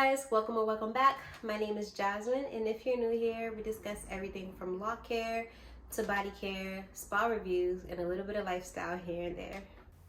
guys, welcome or welcome back. My name is Jasmine, and if you're new here, we discuss everything from lock care to body care, spa reviews, and a little bit of lifestyle here and there.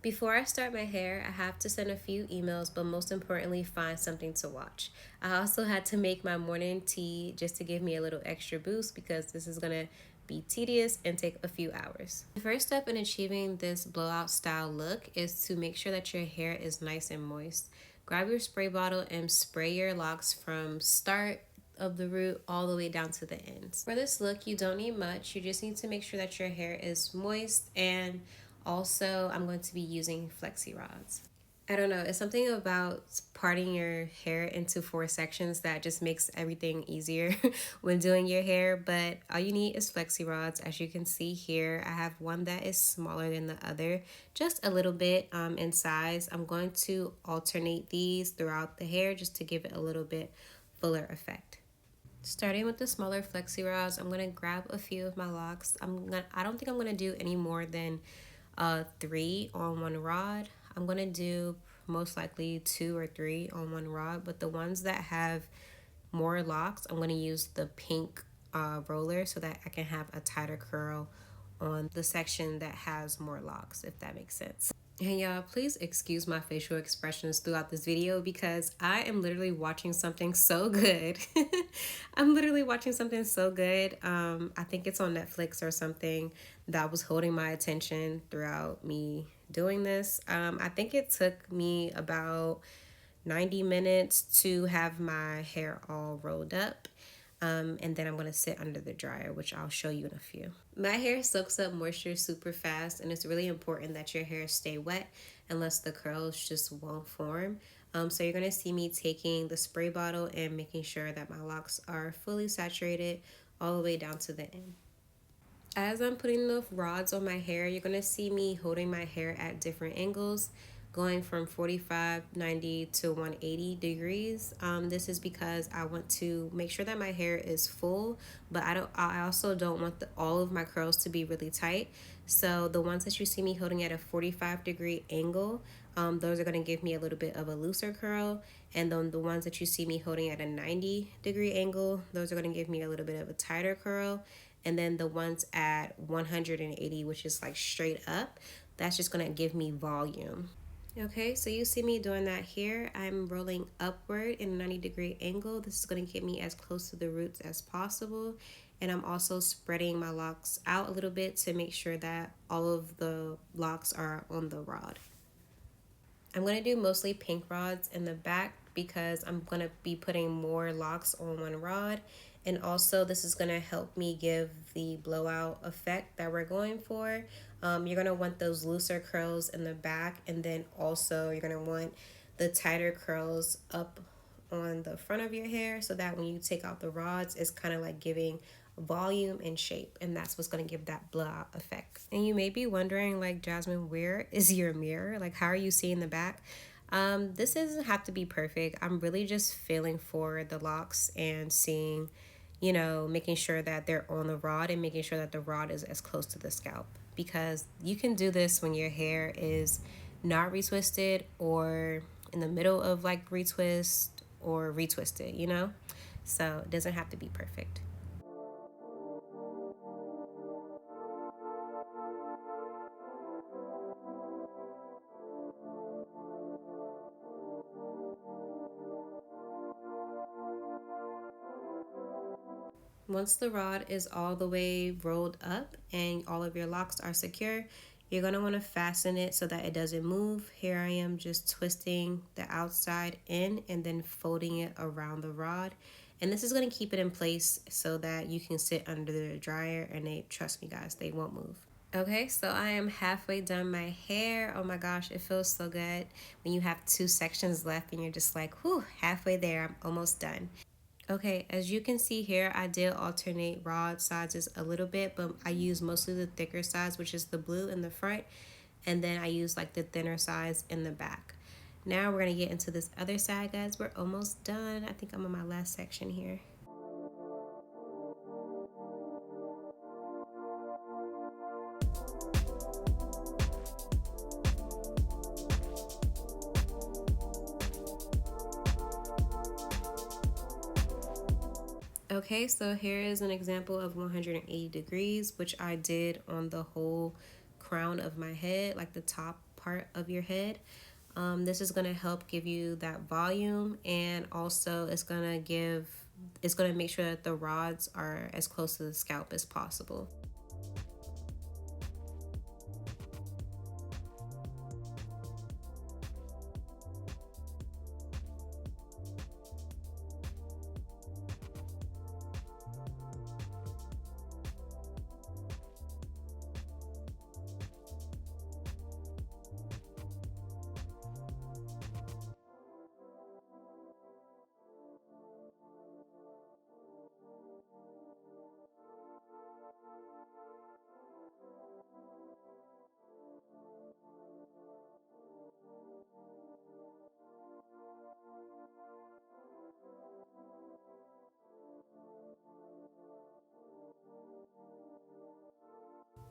Before I start my hair, I have to send a few emails, but most importantly, find something to watch. I also had to make my morning tea just to give me a little extra boost because this is gonna be tedious and take a few hours. The first step in achieving this blowout style look is to make sure that your hair is nice and moist. Grab your spray bottle and spray your locks from start of the root all the way down to the ends. For this look, you don't need much. You just need to make sure that your hair is moist, and also I'm going to be using flexi rods. I don't know, it's something about parting your hair into 4 sections that just makes everything easier when doing your hair, but all you need is flexi rods. As you can see here, I have one that is smaller than the other, just a little bit in size. I'm going to alternate these throughout the hair just to give it a little bit fuller effect. Starting with the smaller flexi rods, I'm going to grab a few of my locks. I don't think I'm going to do any more than 3 on one rod. I'm going to do most likely 2 or 3 on one rod, but the ones that have more locks, I'm going to use the pink roller so that I can have a tighter curl on the section that has more locks, if that makes sense. And y'all, please excuse my facial expressions throughout this video because I am literally watching something so good. I'm literally watching something so good. I think it's on Netflix or something that was holding my attention throughout me doing this. I think it took me about 90 minutes to have my hair all rolled up. And then I'm going to sit under the dryer, which I'll show you in a few. My hair soaks up moisture super fast, and it's really important that your hair stay wet unless the curls just won't form. So you're going to see me taking the spray bottle and making sure that my locks are fully saturated all the way down to the end. As I'm putting the rods on my hair, you're going to see me holding my hair at different angles, going from 45, 90 to 180 degrees. This is because I want to make sure that my hair is full, but I also don't want all of my curls to be really tight. So the ones that you see me holding at a 45-degree angle, those are going to give me a little bit of a looser curl. And then the ones that you see me holding at a 90-degree angle, those are going to give me a little bit of a tighter curl. And then the ones at 180, which is like straight up, that's just going to give me volume. Okay, so you see me doing that here. I'm rolling upward in a 90-degree angle. This is going to get me as close to the roots as possible. And I'm also spreading my locks out a little bit to make sure that all of the locks are on the rod. I'm going to do mostly pink rods in the back because I'm going to be putting more locks on one rod. And also this is going to help me give the blowout effect that we're going for. You're going to want those looser curls in the back, and then also you're going to want the tighter curls up on the front of your hair so that when you take out the rods, it's kind of like giving volume and shape, and that's what's going to give that blowout effect. And you may be wondering, like, Jasmine, where is your mirror? Like, how are you seeing the back? This doesn't have to be perfect. I'm really just feeling for the locks and seeing, you know, making sure that they're on the rod and making sure that the rod is as close to the scalp, because you can do this when your hair is not retwisted or in the middle of like retwist or retwisted, you know? So it doesn't have to be perfect. Once the rod is all the way rolled up and all of your locks are secure, you're going to want to fasten it so that it doesn't move. Here I am just twisting the outside in and then folding it around the rod. And this is going to keep it in place so that you can sit under the dryer, and trust me guys, they won't move. Okay, so I am halfway done my hair. Oh my gosh, it feels so good when you have 2 sections left and you're just like, whew, halfway there, I'm almost done. Okay, as you can see here, I did alternate rod sizes a little bit, but I use mostly the thicker size, which is the blue in the front, and then I use like the thinner size in the back. Now we're gonna get into this other side, guys. We're almost done. I think I'm on my last section here. Okay, so here is an example of 180 degrees, which I did on the whole crown of my head, like the top part of your head. This is going to help give you that volume, and also it's going to make sure that the rods are as close to the scalp as possible.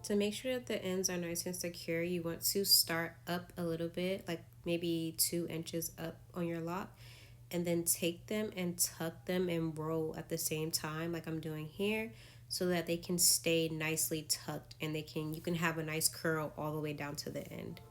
To make sure that the ends are nice and secure, you want to start up a little bit, like maybe 2 inches up on your lock, and then take them and tuck them and roll at the same time, like I'm doing here, so that they can stay nicely tucked and you can have a nice curl all the way down to the end.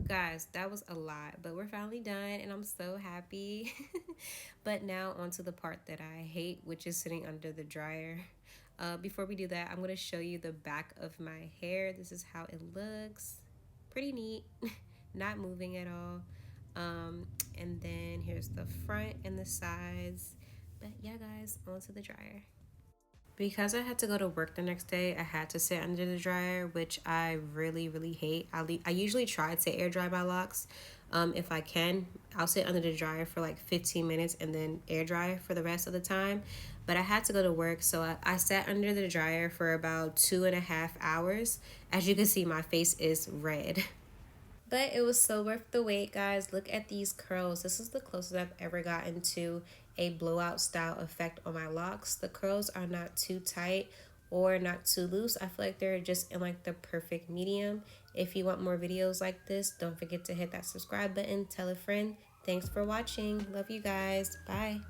Guys, that was a lot, but we're finally done and I'm so happy. But now onto the part that I hate, which is sitting under the dryer. Before we do that, I'm going to show you the back of my hair. This is how it looks. Pretty neat. Not moving at all. And then here's the front and the sides. But yeah, guys, onto the dryer. Because I had to go to work the next day, I had to sit under the dryer, which I really, really hate. I usually try to air dry my locks. If I can, I'll sit under the dryer for like 15 minutes and then air dry for the rest of the time. But I had to go to work, so I sat under the dryer for about 2.5 hours. As you can see, my face is red. But it was so worth the wait, guys. Look at these curls. This is the closest I've ever gotten to a blowout style effect on my locks. The curls are not too tight or not too loose. I feel like they're just in like the perfect medium. If you want more videos like this, don't forget to hit that subscribe button. Tell a friend. Thanks for watching. Love you guys. Bye.